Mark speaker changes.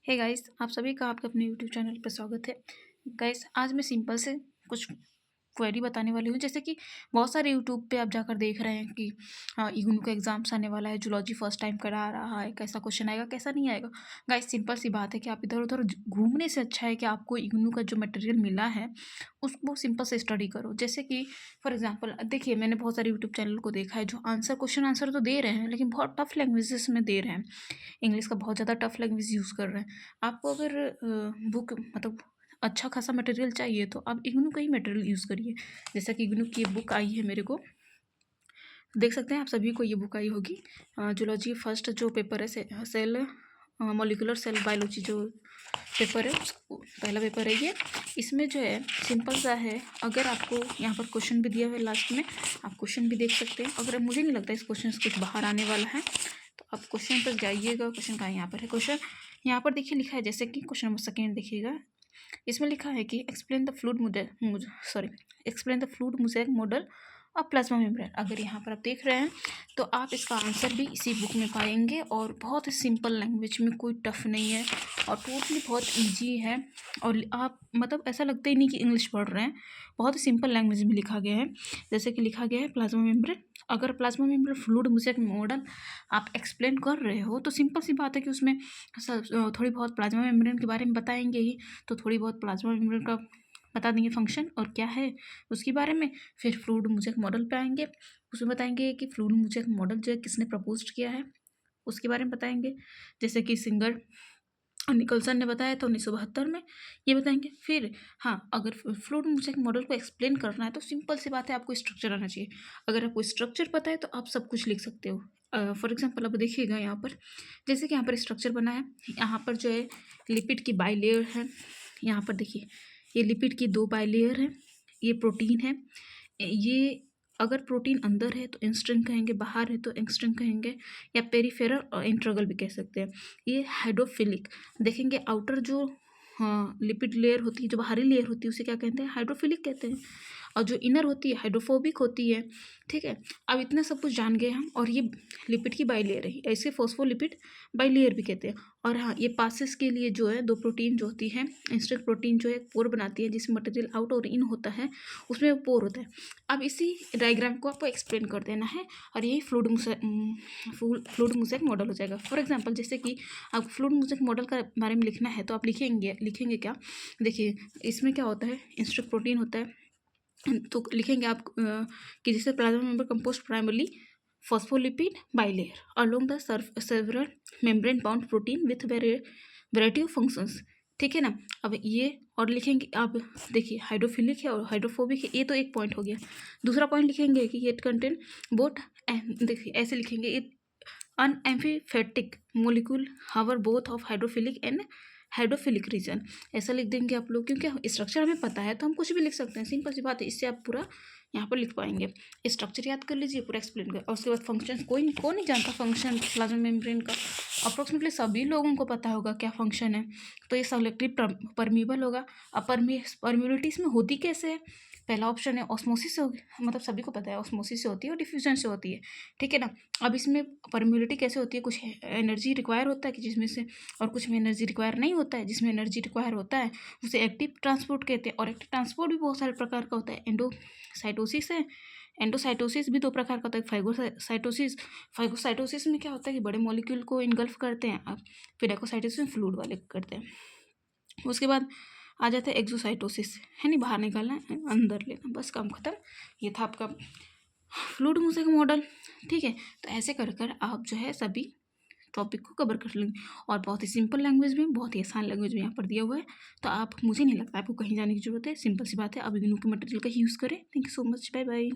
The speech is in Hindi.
Speaker 1: हे गाइस, आप सभी का आपके अपने यूट्यूब चैनल पर स्वागत है। गाइस, आज मैं सिंपल से कुछ क्वेरी बताने वाली हूँ। जैसे कि बहुत सारे यूट्यूब पे आप जाकर देख रहे हैं कि इग्नू का एग्जाम्स आने वाला है, जूलॉजी फर्स्ट टाइम करा रहा है, कैसा क्वेश्चन आएगा कैसा नहीं आएगा। गाइस, सिंपल सी बात है कि आप इधर उधर घूमने से अच्छा है कि आपको इग्नू का जो मटेरियल मिला है उसको सिंपल से स्टडी करो। जैसे कि फॉर एग्जाम्पल देखिए, मैंने बहुत सारे यूट्यूब चैनल को देखा है जो क्वेश्चन आंसर तो दे रहे हैं लेकिन बहुत टफ लैंग्वेजेस में दे रहे हैं। इंग्लिश का बहुत ज़्यादा टफ लैंग्वेज यूज़ कर रहे हैं। आपको अगर बुक मतलब अच्छा खासा मटेरियल चाहिए तो आप इग्नू का ही मटेरियल यूज़ करिए। जैसा कि इग्नू की बुक आई है मेरे को, देख सकते हैं आप सभी को ये बुक आई होगी। जूलॉजी फर्स्ट जो पेपर है सेल मॉलिकुलर सेल बायोलॉजी जो पेपर है पहला पेपर है ये। इसमें जो है सिंपल सा है। अगर आपको यहाँ पर क्वेश्चन भी दिया हुआ है लास्ट में, आप क्वेश्चन भी देख सकते हैं। अगर मुझे नहीं लगता इस क्वेश्चन से कुछ बाहर आने वाला है तो आप क्वेश्चन पर जाइएगा। क्वेश्चन कहाँ, यहाँ पर है क्वेश्चन। यहाँ पर देखिए लिखा है, जैसे कि क्वेश्चन नंबर सेकेंड देखिएगा। इसमें लिखा है कि explain the fluid mosaic model और प्लाज्मा मेम्ब्रेन। अगर यहाँ पर आप देख रहे हैं तो आप इसका आंसर भी इसी बुक में पाएंगे और बहुत ही सिंपल लैंग्वेज में, कोई टफ नहीं है और टोटली बहुत इजी है। और आप मतलब ऐसा लगता ही नहीं कि इंग्लिश पढ़ रहे हैं, बहुत ही सिंपल लैंग्वेज में लिखा गया है। जैसे कि लिखा गया है प्लाज्मा मेम्ब्रेन। अगर plasma membrane fluid mosaic model आप एक्सप्लेन कर रहे हो तो सिंपल सी बात है कि उसमें थोड़ी बहुत प्लाज्मा मेम्ब्रेन के बारे में बताएंगे ही। तो थोड़ी बहुत प्लाज्मा मेम्ब्रेन का बता देंगे फंक्शन और क्या है उसके बारे में। फिर फ्लूइड मोज़ेक मॉडल पे आएंगे, उसमें बताएंगे कि फ्लूइड मोज़ेक मॉडल जो है किसने प्रपोज किया है उसके बारे में बताएंगे। जैसे कि सिंगर निकलसन ने बताया था 1972 में, ये बताएंगे। फिर हाँ, अगर फ्लूइड मोज़ेक मॉडल को एक्सप्लेन करना है तो सिंपल सी बात है, आपको स्ट्रक्चर आना चाहिए। अगर आपको स्ट्रक्चर पता है तो आप सब कुछ लिख सकते हो। फॉर एग्जांपल अब देखिएगा यहाँ पर, जैसे कि यहाँ पर स्ट्रक्चर बना है। यहाँ पर जो है लिपिड की बाइलेयर है। यहाँ पर देखिए ये लिपिड की 2 बाइलेयर है, ये प्रोटीन है। ये अगर प्रोटीन अंदर है तो इंस्ट्रिन कहेंगे, बाहर है तो एक्सट्रिन कहेंगे, या पेरिफेरल और इंट्रगल भी कह सकते हैं। ये हाइड्रोफिलिक देखेंगे, आउटर जो लिपिड लेयर होती है, जो बाहरी लेयर होती है उसे क्या कहते हैं, हाइड्रोफिलिक कहते हैं। और जो इनर होती है हाइड्रोफोबिक होती है। ठीक है, अब इतना सब कुछ जान गए हम। और ये लिपिड की बाइलेयर है, ऐसे फोस्फोलिपिड बाइलेयर भी कहते हैं। और हाँ, ये पासेस के लिए जो है 2 प्रोटीन जो होती है, इंस्टेक प्रोटीन जो है पोर बनाती है जिसमें मटेरियल आउट और इन होता है, उसमें वो पोर होता है। अब इसी डायग्राम को आपको एक्सप्लेन कर देना है और यही फ्लूइड मोज़ेक मॉडल हो जाएगा। फॉर एग्जांपल जैसे कि आपको फ्लूइड मोज़ेक मॉडल का बारे में लिखना है तो आप लिखेंगे क्या, देखिए इसमें क्या होता है, इंस्टेक प्रोटीन होता है तो लिखेंगे आप कि जैसे plasma membrane compost primarily phospholipid bilayer along the several membrane bound protein with variety of functions. ठीक है ना। अब ये और लिखेंगे आप, देखिए हाइड्रोफिलिक है और हाइड्रोफोबिक है, ये तो एक पॉइंट हो गया। दूसरा पॉइंट लिखेंगे कि इट कंटेन बोथ, देखिए ऐसे लिखेंगे, इट अन एम्फीफेटिक मोलिक्यूल हावर both of hydrophilic and hydrophilic region. ऐसा लिख देंगे आप लोग, क्योंकि स्ट्रक्चर हमें पता है तो हम कुछ भी लिख सकते हैं, सिंपल सी बात है। इससे आप पूरा यहाँ पर लिख पाएंगे। स्ट्रक्चर याद कर लीजिए, पूरा एक्सप्लेन कर, और उसके बाद फंक्शन कौन नहीं जानता फंक्शन प्लाज्मा मेम्ब्रेन का, अप्रोक्सीमेटली सभी लोगों को पता होगा क्या फंक्शन है। तो ये सेलेक्टिव परमीबल होगा। अब परमिबिलिटी इसमें होती कैसे है, पहला ऑप्शन है ऑस्मोसिस से होगी, मतलब सभी को पता है ऑस्मोसिस से होती है और डिफ्यूजन से होती है। ठीक है ना। अब इसमें परमिबिलिटी कैसे होती है, कुछ एनर्जी रिक्वायर होता है कि जिसमें से, और कुछ में एनर्जी रिक्वायर नहीं होता है। जिसमें एनर्जी रिक्वायर होता है उसे एक्टिव ट्रांसपोर्ट कहते हैं। और एक्टिव ट्रांसपोर्ट भी बहुत सारे प्रकार का होता है। एंडोसाइटोसिस है, एंडोसाइटोसिस भी 2 प्रकार का होता है। फाइगोसाइटोसिस में क्या होता है कि बड़े मॉलिक्यूल को इनगल्फ करते हैं। अब फिर एक्सोसाइटोसिस में फ्लूइड वाले करते हैं। उसके बाद आ जाता है एक्सोसाइटोसिस, है नहीं, बाहर निकालना है अंदर लेना, बस काम खत्म। ये था आपका फ्लूइड मोज़ेक मॉडल। ठीक है, तो ऐसे कर कर आप जो है सभी टॉपिक को कवर कर लेंगे और बहुत ही सिंपल लैंग्वेज में, बहुत ही आसान लैंग्वेज में यहाँ पर दिया हुआ है। तो आप, मुझे नहीं लगता आपको कहीं जाने की जरूरत है, सिंपल सी बात है, आप इग्नू के मटेरियल का यूज़ करें। Thank you so much, bye bye.